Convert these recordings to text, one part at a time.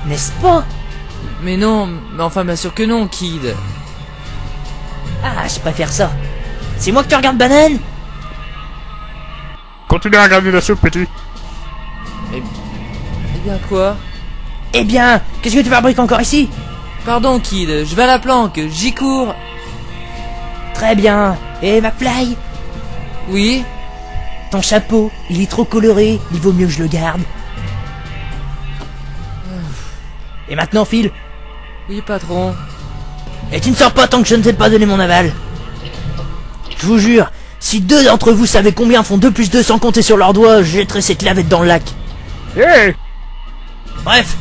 n'est-ce pas? Mais non, mais enfin bien sûr que non, Kid. Ah, je préfère ça. C'est moi que tu regardes, banane? Continue à regarder la soupe, petit. Eh bien quoi? Eh bien, qu'est-ce que tu fabriques encore ici? Pardon, Kid, je vais à la planque, j'y cours. Très bien. Et McFly? Oui? Ton chapeau, il est trop coloré, il vaut mieux que je le garde. Et maintenant, Phil? Oui, patron. Et tu ne sors pas tant que je ne t'ai pas donné mon aval. Je vous jure, si 2 d'entre vous savaient combien font 2 plus 2 sans compter sur leurs doigts, je jetterais cette lavette dans le lac. Hey! Bref,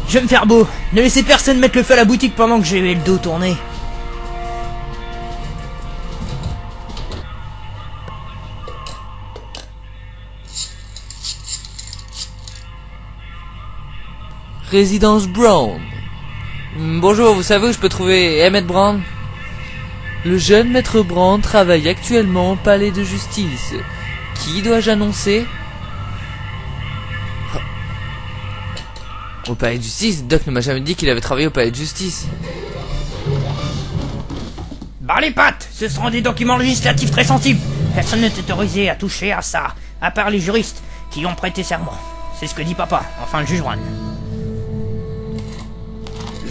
je vais me faire beau. Ne laissez personne mettre le feu à la boutique pendant que j'ai le dos tourné. Résidence Brown. Bonjour, vous savez où je peux trouver Emmett Brown? Le jeune maître Brown travaille actuellement au palais de justice. Qui dois-je annoncer? Au palais de justice? Doc ne m'a jamais dit qu'il avait travaillé au palais de justice. Bah les pattes, ce seront des documents législatifs très sensibles. Personne n'est autorisé à toucher à ça, à part les juristes qui ont prêté serment. C'est ce que dit papa, enfin le juge Brown.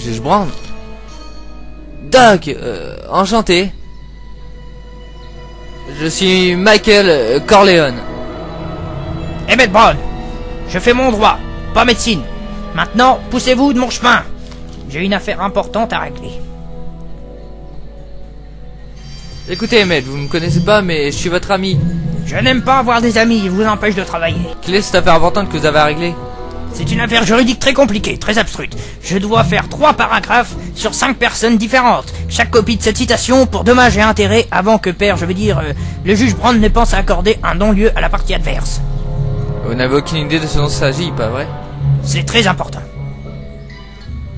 Juge Brown? Doc, enchanté. Je suis Michael Corleone. Emmett Brown, je fais mon droit, pas médecine. Maintenant, poussez-vous de mon chemin. J'ai une affaire importante à régler. Écoutez, Emmett, vous me connaissez pas, mais je suis votre ami. Je n'aime pas avoir des amis, ils vous empêchent de travailler. Quelle est cette affaire importante que vous avez à régler? C'est une affaire juridique très compliquée, très abstruse. Je dois faire 3 paragraphes sur 5 personnes différentes. Chaque copie de cette citation pour dommages et intérêts avant que le juge Brown ne pense à accorder un non-lieu à la partie adverse. Vous n'avez aucune idée de ce dont il s'agit, pas vrai? C'est très important.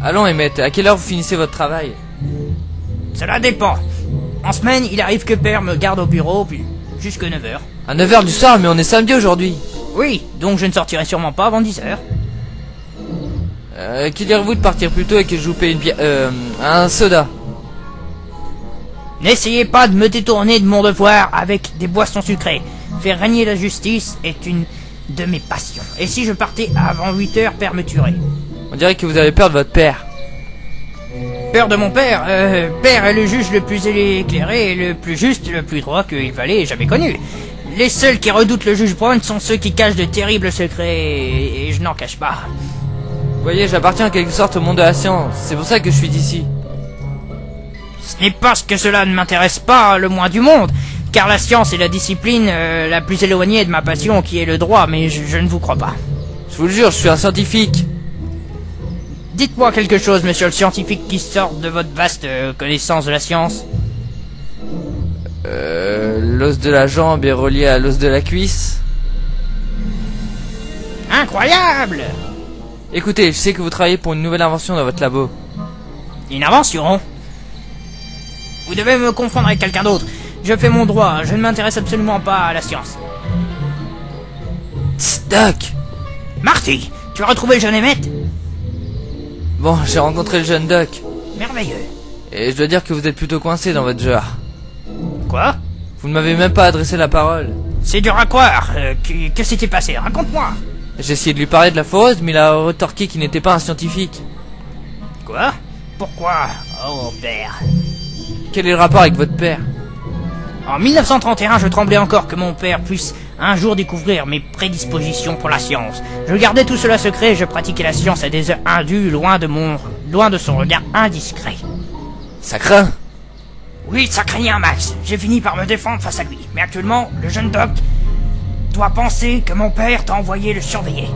Allons, Emmett, à quelle heure vous finissez votre travail? Cela dépend. En semaine, il arrive que père me garde au bureau, puis jusque 9h. À 9h du soir, mais on est samedi aujourd'hui. Oui, donc je ne sortirai sûrement pas avant 10h. Que direz-vous de partir plus tôt et que je vous paye un soda? N'essayez pas de me détourner de mon devoir avec des boissons sucrées. Faire régner la justice est une de mes passions. Et si je partais avant 8h, père me tuerait. On dirait que vous avez peur de votre père. Peur de mon père? Père est le juge le plus éclairé, le plus juste, le plus droit que Hill Valley ait jamais connu. Les seuls qui redoutent le juge Brown sont ceux qui cachent de terribles secrets, et je n'en cache pas. Vous voyez, j'appartiens en quelque sorte au monde de la science, c'est pour ça que je suis d'ici. Ce n'est pas que cela ne m'intéresse pas le moins du monde, car la science est la discipline la plus éloignée de ma passion qui est le droit, mais je ne vous crois pas. Je vous le jure, je suis un scientifique. Dites-moi quelque chose, monsieur le scientifique, qui sort de votre vaste connaissance de la science. L'os de la jambe est relié à l'os de la cuisse. Incroyable! Écoutez, je sais que vous travaillez pour une nouvelle invention dans votre labo. Une invention? Vous devez me confondre avec quelqu'un d'autre. Je fais mon droit, je ne m'intéresse absolument pas à la science. Tss, Doc! Marty, tu as retrouvé le jeune Emmett? Bon, j'ai rencontré le jeune Doc. Merveilleux. Et je dois dire que vous êtes plutôt coincé dans votre genre. Quoi? Vous ne m'avez même pas adressé la parole. C'est dur à croire. Que s'était passé? Raconte-moi. J'ai essayé de lui parler de la foreuse, mais il a retorqué qu'il n'était pas un scientifique. Quoi? Pourquoi? Oh, père. Quel est le rapport avec votre père? En 1931, je tremblais encore que mon père puisse un jour découvrir mes prédispositions pour la science. Je gardais tout cela secret et je pratiquais la science à des heures indues, loin de son regard indiscret. Ça craint. Oui, ça craignait un max. J'ai fini par me défendre face à lui. Mais actuellement, le jeune Doc doit penser que mon père t'a envoyé le surveiller.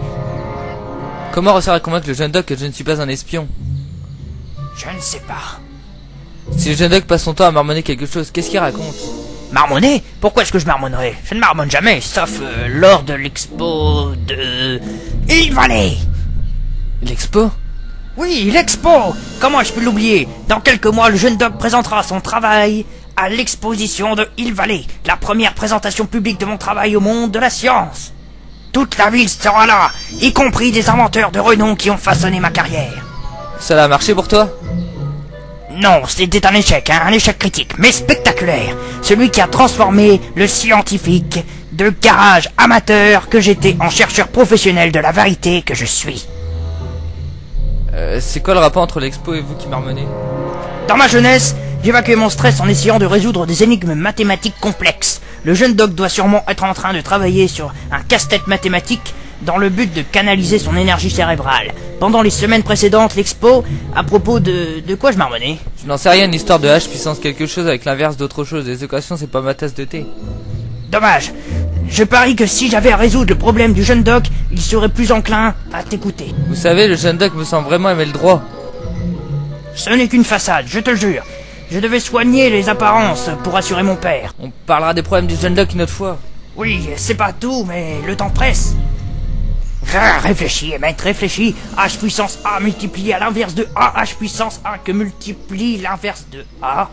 Comment réussir à convaincre le jeune Doc que je ne suis pas un espion? Je ne sais pas. Si le jeune Doc passe son temps à marmonner quelque chose, qu'est-ce qu'il raconte? Marmonner? Pourquoi est-ce que je marmonnerais? Je ne marmonne jamais, sauf lors de l'expo de Hill Valley. L'expo? Oui, l'expo. Comment ai-je pu l'oublier? Dans quelques mois, le jeune Doc présentera son travail à l'exposition de Hill Valley, la première présentation publique de mon travail au monde de la science. Toute la ville sera là, y compris des inventeurs de renom qui ont façonné ma carrière. Ça a marché pour toi? Non, c'était un échec, hein, un échec critique, mais spectaculaire. Celui qui a transformé le scientifique de garage amateur que j'étais en chercheur professionnel de la vérité que je suis. C'est quoi le rapport entre l'expo et vous qui marmonnez? Dans ma jeunesse, j'évacuais mon stress en essayant de résoudre des énigmes mathématiques complexes. Le jeune doc doit sûrement être en train de travailler sur un casse-tête mathématique dans le but de canaliser son énergie cérébrale. Pendant les semaines précédentes, l'expo, à propos de quoi je marmonnais? Je n'en sais rien, une histoire de H puissance quelque chose avec l'inverse d'autre chose. Les équations, c'est pas ma tasse de thé. Dommage. Je parie que si j'avais à résoudre le problème du jeune doc, il serait plus enclin à t'écouter. Vous savez, le jeune doc me semble vraiment aimer le droit. Ce n'est qu'une façade, je te le jure. Je devais soigner les apparences pour assurer mon père. On parlera des problèmes du jeune doc une autre fois. Oui, c'est pas tout, mais le temps presse. Ah, réfléchis, mec, réfléchis. H puissance A multiplié à l'inverse de A, H puissance A que multiplie l'inverse de A.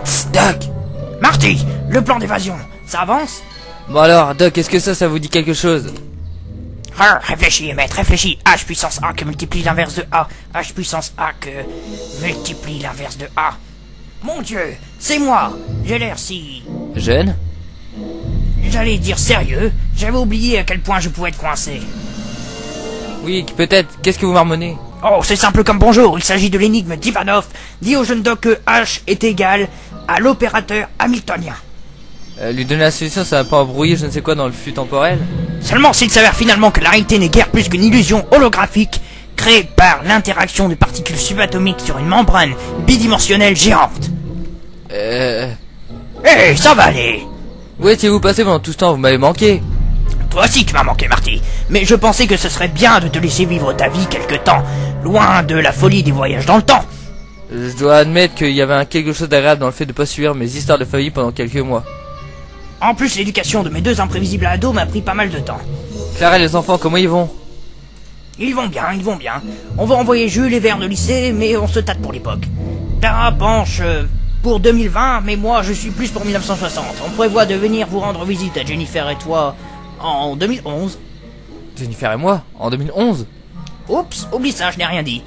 Tss, Doc! Marty! Le plan d'évasion, ça avance? Bon alors, Doc, est-ce que ça vous dit quelque chose? Ah, réfléchis, maître, réfléchis. H puissance A que multiplie l'inverse de A. H puissance A que multiplie l'inverse de A. Mon Dieu, c'est moi. J'ai l'air si... Jeune? J'allais dire sérieux. J'avais oublié à quel point je pouvais être coincé. Oui, peut-être. Qu'est-ce que vous marmonnez? Oh, c'est simple comme bonjour. Il s'agit de l'énigme d'Ivanov. Dit au jeune doc que H est égal à l'opérateur hamiltonien. Lui donner la solution, ça va pas embrouiller je ne sais quoi dans le flux temporel? Seulement s'il s'avère finalement que la réalité n'est guère plus qu'une illusion holographique créée par l'interaction de particules subatomiques sur une membrane bidimensionnelle géante. Eh, ça va aller. Où étiez-vous passé pendant tout ce temps? Vous m'avez manqué. Toi aussi tu m'as manqué, Marty. Mais je pensais que ce serait bien de te laisser vivre ta vie quelque temps, loin de la folie des voyages dans le temps. Je dois admettre qu'il y avait quelque chose d'agréable dans le fait de pas suivre mes histoires de famille pendant quelques mois. En plus, l'éducation de mes deux imprévisibles ados m'a pris pas mal de temps. Clara et les enfants, comment ils vont? Ils vont bien, ils vont bien. On va envoyer Jules et vers le lycée, mais on se tâte pour l'époque. Tara penche pour 2020, mais moi je suis plus pour 1960. On prévoit de venir vous rendre visite à Jennifer et toi en 2011. Jennifer et moi? En 2011? Oups, oublie ça, je n'ai rien dit.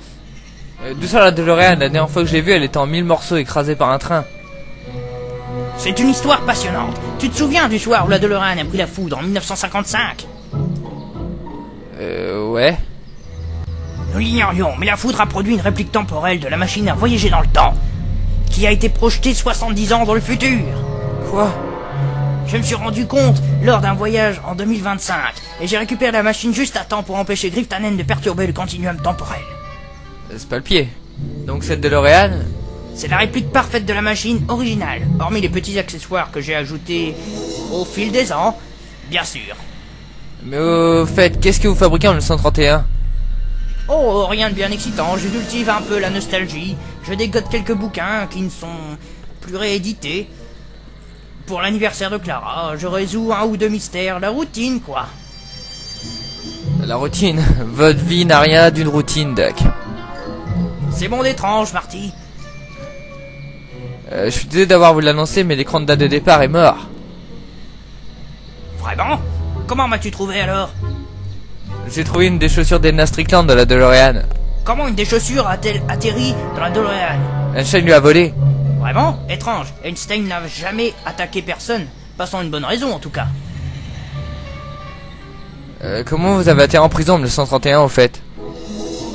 D'où ça la DeLorean? La dernière fois que je l'ai vue, elle était en 1000 morceaux écrasée par un train. C'est une histoire passionnante. Tu te souviens du soir où la DeLorean a pris la foudre en 1955? Ouais. Nous l'ignorions, mais la foudre a produit une réplique temporelle de la machine à voyager dans le temps, qui a été projetée 70 ans dans le futur. Quoi? Je me suis rendu compte lors d'un voyage en 2025, et j'ai récupéré la machine juste à temps pour empêcher Griftanen de perturber le continuum temporel. C'est pas le pied. Donc cette DeLorean? C'est la réplique parfaite de la machine originale, hormis les petits accessoires que j'ai ajoutés au fil des ans, bien sûr. Mais au fait, qu'est-ce que vous fabriquez en 1931? Oh, rien de bien excitant, je cultive un peu la nostalgie, je dégote quelques bouquins qui ne sont plus réédités. Pour l'anniversaire de Clara, je résous un ou deux mystères, la routine quoi. La routine? Votre vie n'a rien d'une routine, Doc. C'est bon d'étrange, Marty. Je suis désolé d'avoir vous l'annoncer, mais l'écran de date de départ est mort. Vraiment? Comment m'as-tu trouvé alors? J'ai trouvé une des chaussures d'Edna Strickland de la DeLorean. Comment une des chaussures a-t-elle atterri dans la DeLorean? Einstein lui a volé. Vraiment? Étrange. Einstein n'a jamais attaqué personne. Pas sans une bonne raison en tout cas. Comment vous avez atterri en prison en 1931 au fait?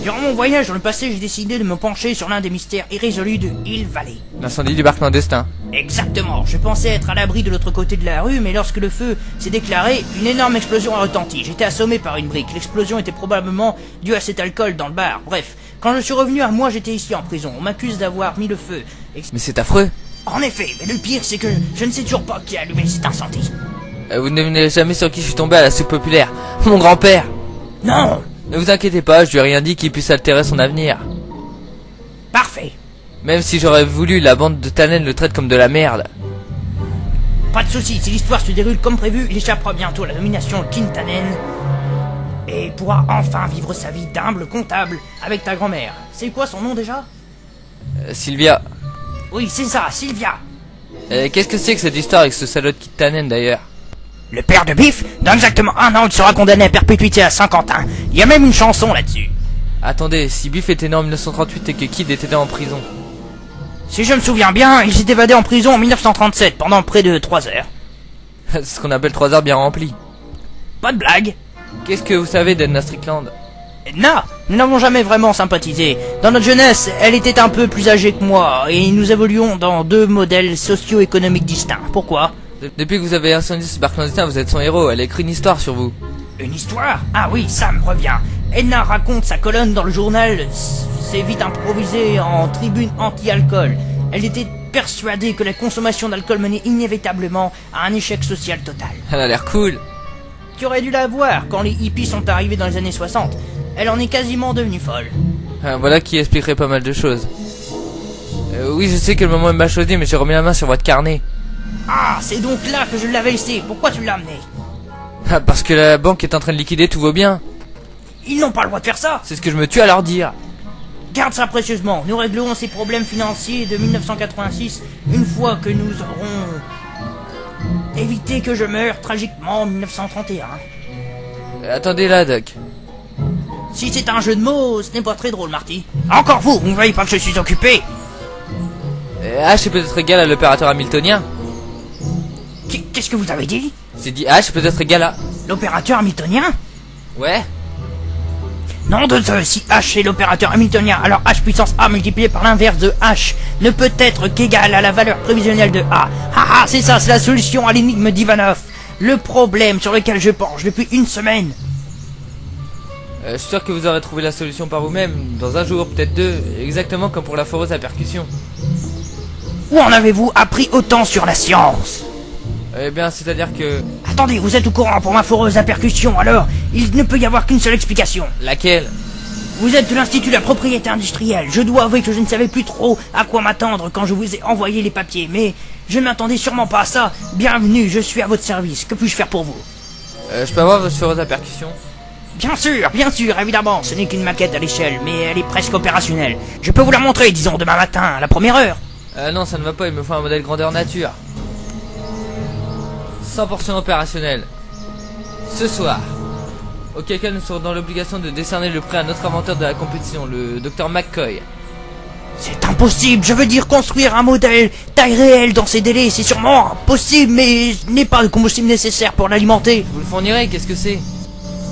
Durant mon voyage dans le passé, j'ai décidé de me pencher sur l'un des mystères irrésolus de Hill Valley. L'incendie du barque clandestin. Exactement. Je pensais être à l'abri de l'autre côté de la rue, mais lorsque le feu s'est déclaré, une énorme explosion a retenti. J'étais assommé par une brique. L'explosion était probablement due à cet alcool dans le bar. Bref, quand je suis revenu à moi, j'étais ici en prison. On m'accuse d'avoir mis le feu. Mais c'est affreux. En effet, mais le pire c'est que je ne sais toujours pas qui a allumé cet incendie. Vous ne devinez jamais sur qui je suis tombé à la soupe populaire. Mon grand-père. Non. Ne vous inquiétez pas, je lui ai rien dit qui puisse altérer son avenir. Parfait. Même si j'aurais voulu, la bande de Tannen le traite comme de la merde. Pas de soucis, si l'histoire se déroule comme prévu, il échappera bientôt à la domination de King Tannen et pourra enfin vivre sa vie d'humble comptable avec ta grand-mère. C'est quoi son nom déjà? Sylvia. Oui, c'est ça, Sylvia. Qu'est-ce que c'est que cette histoire avec ce salaud de Kit Tannen d'ailleurs? Le père de Biff, dans exactement 1 an, il sera condamné à perpétuité à Saint-Quentin. Il y a même une chanson là-dessus. Attendez, si Biff était né en 1938 et que Kid était né en prison. Si je me souviens bien, il s'est évadé en prison en 1937 pendant près de 3 heures. C'est ce qu'on appelle 3 heures bien remplies. Pas de blague. Qu'est-ce que vous savez d'Edna Strickland? Edna, nous n'avons jamais vraiment sympathisé. Dans notre jeunesse, elle était un peu plus âgée que moi, et nous évoluons dans 2 modèles socio-économiques distincts. Pourquoi? Depuis que vous avez incendié ce bar clandestin, vous êtes son héros. Elle a écrit une histoire sur vous. Une histoire? Ah oui, ça me revient. Edna raconte sa colonne dans le journal. C'est vite improvisé en tribune anti-alcool. Elle était persuadée que la consommation d'alcool menait inévitablement à un échec social total. Elle a l'air cool. Tu aurais dû la voir quand les hippies sont arrivés dans les années 60. Elle en est quasiment devenue folle. Voilà qui expliquerait pas mal de choses. Oui, je sais que le moment est mal choisi, mais j'ai remis la main sur votre carnet. Ah, c'est donc là que je l'avais laissé. Pourquoi tu l'as amené? Ah, parce que la banque est en train de liquider tous vos biens. Ils n'ont pas le droit de faire ça. C'est ce que je me tue à leur dire. Garde ça précieusement. Nous réglerons ces problèmes financiers de 1986 une fois que nous aurons évité que je meure tragiquement en 1931. Attendez là, Doc. Si c'est un jeu de mots, ce n'est pas très drôle, Marty. Encore vous ne voyez pas que je suis occupé? H est peut-être égal à l'opérateur hamiltonien. Qu'est-ce que vous avez dit? J'ai dit H est peut-être égal à... L'opérateur hamiltonien? Ouais. Non de Zeus, si H est l'opérateur hamiltonien, alors H puissance A multiplié par l'inverse de H ne peut être qu'égal à la valeur prévisionnelle de A. Haha, c'est ça, c'est la solution à l'énigme d'Ivanov. Le problème sur lequel je penche depuis 1 semaine. Je suis sûr que vous aurez trouvé la solution par vous-même, dans un jour, peut-être 2, exactement comme pour la foreuse à percussion. Où en avez-vous appris autant sur la science? Eh bien, c'est-à-dire que... Attendez, vous êtes au courant pour ma foreuse à percussion, alors il ne peut y avoir qu'une seule explication. Laquelle? Vous êtes de l'Institut de la propriété industrielle. Je dois avouer que je ne savais plus trop à quoi m'attendre quand je vous ai envoyé les papiers, mais je ne m'attendais sûrement pas à ça. Bienvenue, je suis à votre service. Que puis-je faire pour vous? Je peux avoir votre foreuse à percussion? Bien sûr, évidemment. Ce n'est qu'une maquette à l'échelle, mais elle est presque opérationnelle. Je peux vous la montrer, disons, demain matin, à la première heure. Non, ça ne va pas, il me faut un modèle grandeur nature. 100% opérationnel. Ce soir. Auquel cas nous serons dans l'obligation de décerner le prix à notre inventeur de la compétition, le Dr McCoy. C'est impossible, je veux dire construire un modèle taille réelle dans ces délais, c'est sûrement possible, mais je n'ai pas le combustible nécessaire pour l'alimenter. Vous le fournirez, qu'est-ce que c'est?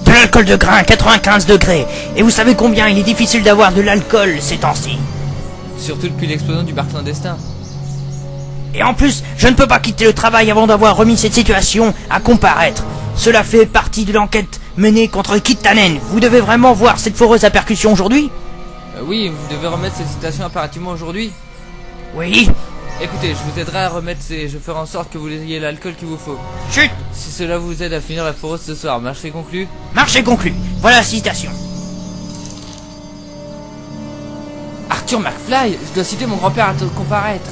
De l'alcool de grain, 95 degrés. Et vous savez combien il est difficile d'avoir de l'alcool ces temps-ci. Surtout depuis l'explosion du bar clandestin. Et en plus, je ne peux pas quitter le travail avant d'avoir remis cette situation à comparaître. Cela fait partie de l'enquête menée contre Kit Tannen. Vous devez vraiment voir cette foreuse à percussion aujourd'hui? Oui, vous devez remettre cette citation impérativement aujourd'hui. Oui. Écoutez, je vous aiderai à remettre ces... Je ferai en sorte que vous ayez l'alcool qu'il vous faut. Chut. Si cela vous aide à finir la foreuse ce soir, marché conclu. Marché conclu. Voilà la citation. Arthur McFly, je dois citer mon grand-père à te comparaître.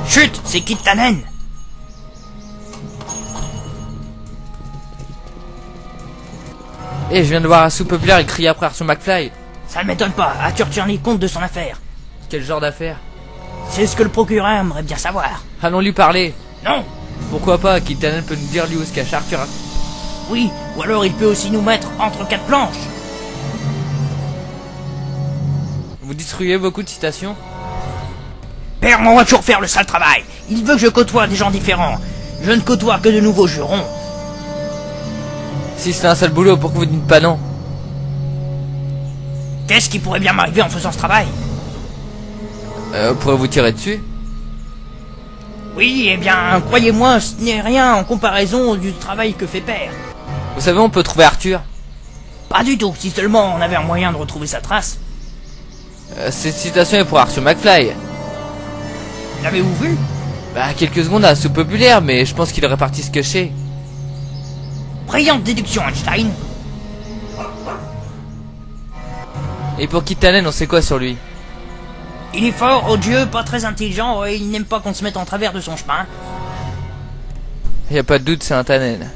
Chut, c'est Kit Tannen. Et je viens de voir un sous-populaire et crier après Arthur McFly. Ça ne m'étonne pas, Arthur tient les comptes de son affaire. Quel genre d'affaire? C'est ce que le procureur aimerait bien savoir. Allons lui parler. Non. Pourquoi pas, Kit Tannen peut nous dire lui où se cache Arthur. Oui, ou alors il peut aussi nous mettre entre 4 planches. Vous distribuez beaucoup de citations? Père, on va toujours faire le sale travail. Il veut que je côtoie des gens différents. Je ne côtoie que de nouveaux jurons. Si c'est un sale boulot, pourquoi vous dites pas non? Qu'est-ce qui pourrait bien m'arriver en faisant ce travail? Pourrez vous tirer dessus? Oui, eh bien, croyez-moi, ce n'est rien en comparaison du travail que fait Père. Vous savez, on peut trouver Arthur. Pas du tout, si seulement on avait un moyen de retrouver sa trace. Cette citation est pour Arthur McFly. L'avez-vous vu? Bah, quelques secondes à sous-populaire, mais je pense qu'il aurait parti se cacher. Brillante déduction, Einstein. Et pour Kit Tannen, on sait quoi sur lui? Il est fort, odieux, pas très intelligent, et il n'aime pas qu'on se mette en travers de son chemin. Y a pas de doute, c'est un Tannen.